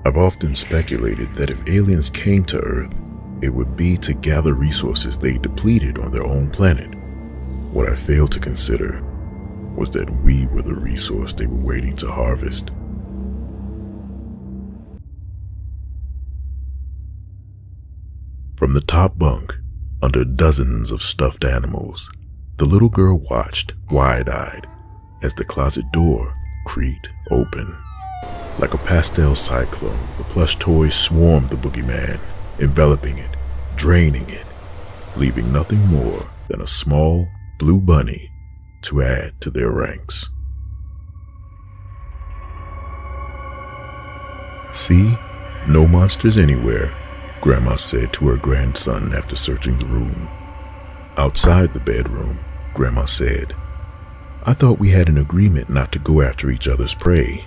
I've often speculated that if aliens came to Earth, it would be to gather resources they depleted on their own planet. What I failed to consider was that we were the resource they were waiting to harvest. From the top bunk, under dozens of stuffed animals, the little girl watched, wide-eyed, as the closet door creaked open. Like a pastel cyclone, the plush toys swarmed the boogeyman, enveloping it, draining it, leaving nothing more than a small blue bunny to add to their ranks. "See? No monsters anywhere," Grandma said to her grandson after searching the room. Outside the bedroom, Grandma said, "I thought we had an agreement not to go after each other's prey."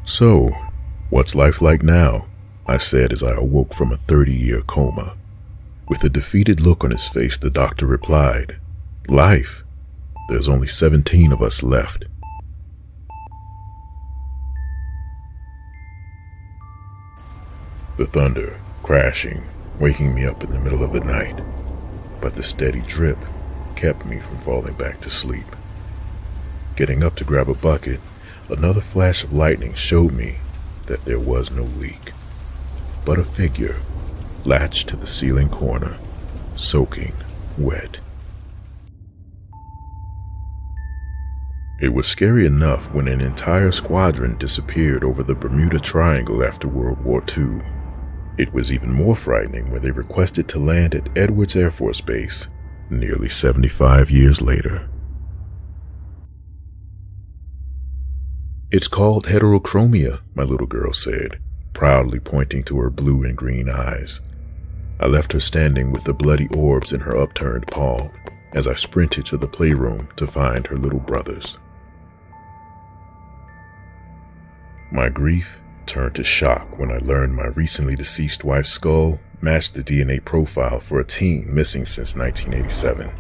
"So, what's life like now?" I said as I awoke from a 30-year coma. With a defeated look on his face, the doctor replied, "Life? There's only 17 of us left." The thunder, crashing, waking me up in the middle of the night, but the steady drip kept me from falling back to sleep. Getting up to grab a bucket, another flash of lightning showed me that there was no leak, but a figure latched to the ceiling corner, soaking wet. It was scary enough when an entire squadron disappeared over the Bermuda Triangle after World War II. It was even more frightening when they requested to land at Edwards Air Force Base nearly 75 years later. "It's called heterochromia," my little girl said, proudly pointing to her blue and green eyes. I left her standing with the bloody orbs in her upturned palm as I sprinted to the playroom to find her little brothers. My grief turned to shock when I learned my recently deceased wife's skull matched the DNA profile for a teen missing since 1987.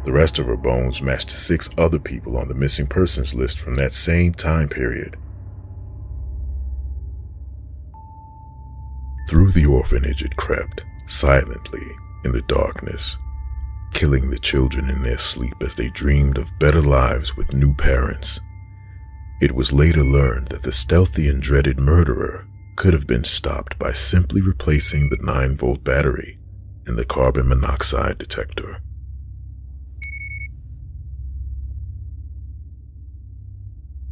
The rest of her bones matched 6 other people on the missing persons list from that same time period. Through the orphanage it crept, silently, in the darkness, killing the children in their sleep as they dreamed of better lives with new parents. It was later learned that the stealthy and dreaded murderer could have been stopped by simply replacing the 9-volt battery in the carbon monoxide detector.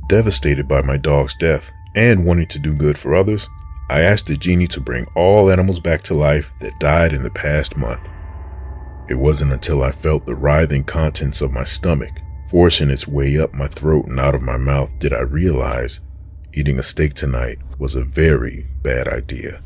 Devastated by my dog's death and wanting to do good for others, I asked the genie to bring all animals back to life that died in the past month. It wasn't until I felt the writhing contents of my stomach forcing its way up my throat and out of my mouth did I realize eating a steak tonight was a very bad idea.